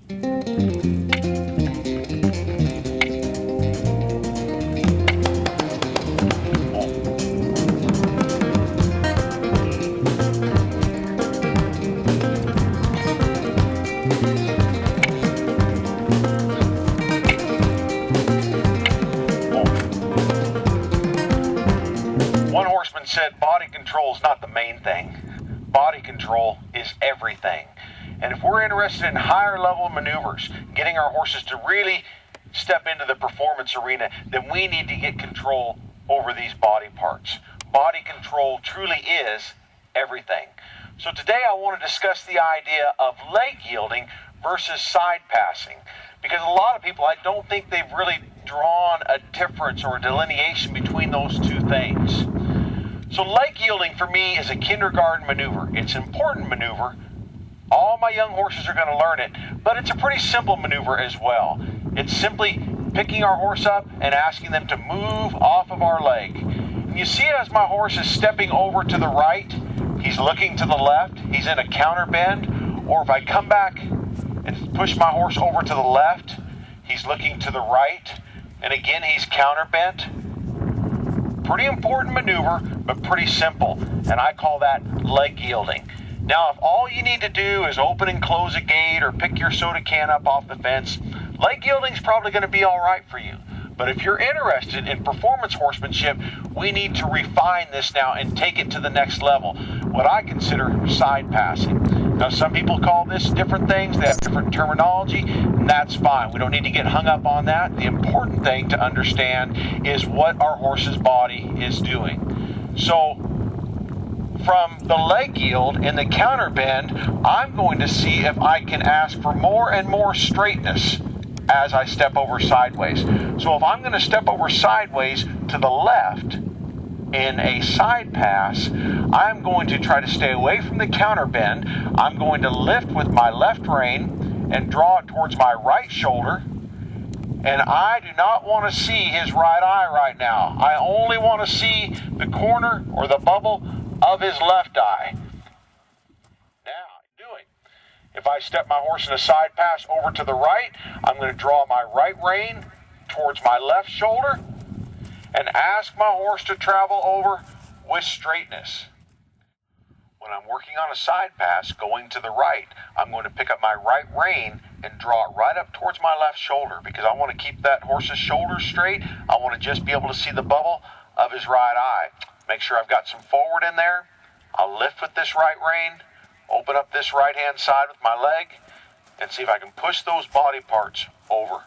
One horseman said body control is not the main thing. Body control is everything. And if we're interested in higher level maneuvers, getting our horses to really step into the performance arena, then we need to get control over these body parts. Body control truly is everything. So today I want to discuss the idea of leg yielding versus side passing. Because a lot of people, I don't think they've really drawn a difference or a delineation between those two things. So leg yielding for me is a kindergarten maneuver. It's an important maneuver. All my young horses are going to learn it, but it's a pretty simple maneuver as well. It's simply picking our horse up and asking them to move off of our leg. And you see as my horse is stepping over to the right, he's looking to the left, he's in a counter bend, or if I come back and push my horse over to the left, he's looking to the right, and again he's counter bent. Pretty important maneuver, but pretty simple, and I call that leg yielding. Now, if all you need to do is open and close a gate or pick your soda can up off the fence, leg yielding is probably going to be all right for you. But if you're interested in performance horsemanship, we need to refine this now and take it to the next level, what I consider side passing. Now, some people call this different things. They have different terminology, and that's fine. We don't need to get hung up on that. The important thing to understand is what our horse's body is doing. So, from the leg yield in the counter bend, I'm going to see if I can ask for more and more straightness as I step over sideways. So if I'm going to step over sideways to the left in a side pass, I'm going to try to stay away from the counter bend. I'm going to lift with my left rein and draw it towards my right shoulder. And I do not want to see his right eye right now. I only want to see the corner or the bubble of his left eye. Now, if I step my horse in a side pass over to the right, I'm going to draw my right rein towards my left shoulder and ask my horse to travel over with straightness. When I'm working on a side pass going to the right, I'm going to pick up my right rein and draw it right up towards my left shoulder because I want to keep that horse's shoulders straight. I want to just be able to see the bubble of his right eye. Make sure I've got some forward in there. I'll lift with this right rein, open up this right hand side with my leg, and see if I can push those body parts over.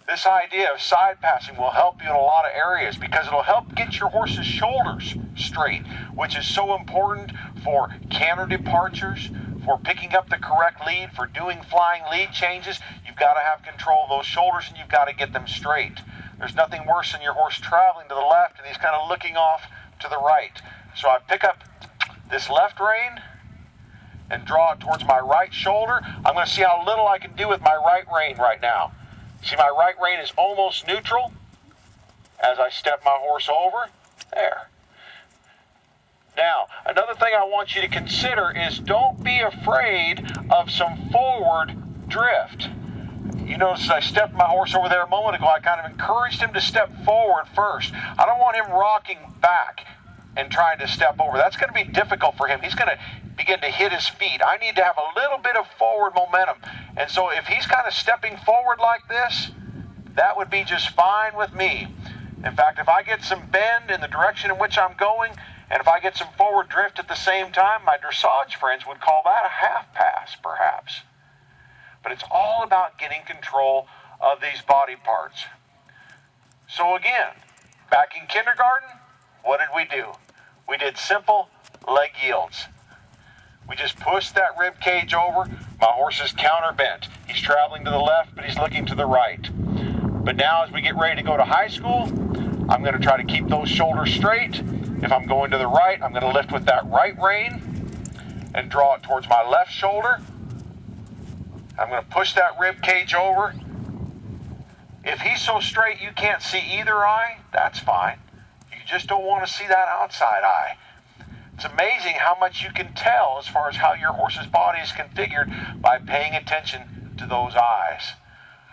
This idea of side passing will help you in a lot of areas because it'll help get your horse's shoulders straight, which is so important for canter departures, for picking up the correct lead, for doing flying lead changes. You've got to have control of those shoulders and you've got to get them straight. There's nothing worse than your horse traveling to the left and he's kind of looking off to the right. So I pick up this left rein and draw it towards my right shoulder. I'm going to see how little I can do with my right rein right now. See, my right rein is almost neutral as I step my horse over. There. Now, another thing I want you to consider is don't be afraid of some forward drift. You notice I stepped my horse over there a moment ago. I kind of encouraged him to step forward first. I don't want him rocking back and trying to step over. That's going to be difficult for him. He's going to begin to hit his feet. I need to have a little bit of forward momentum. And so if he's kind of stepping forward like this, that would be just fine with me. In fact, if I get some bend in the direction in which I'm going, and if I get some forward drift at the same time, my dressage friends would call that a half pass, perhaps. But it's all about getting control of these body parts. So again, back in kindergarten, what did we do? We did simple leg yields. We just pushed that rib cage over. My horse is counter bent. He's traveling to the left, but he's looking to the right. But now as we get ready to go to high school, I'm going to try to keep those shoulders straight. If I'm going to the right, I'm going to lift with that right rein and draw it towards my left shoulder. I'm going to push that rib cage over. If he's so straight you can't see either eye, that's fine. You just don't want to see that outside eye. It's amazing how much you can tell as far as how your horse's body is configured by paying attention to those eyes.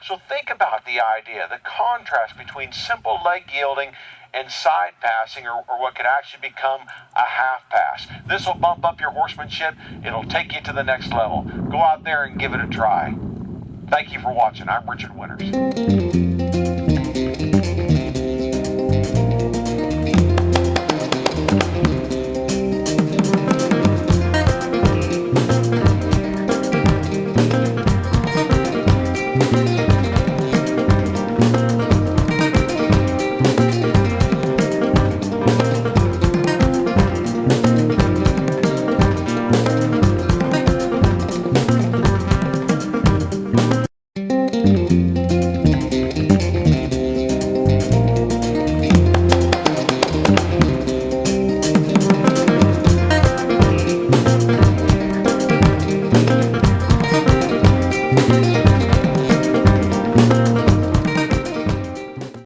So think about the idea, the contrast between simple leg yielding and side passing, or what could actually become a half pass. This will bump up your horsemanship. It'll take you to the next level. Go out there and give it a try. Thank you for watching. I'm Richard Winters.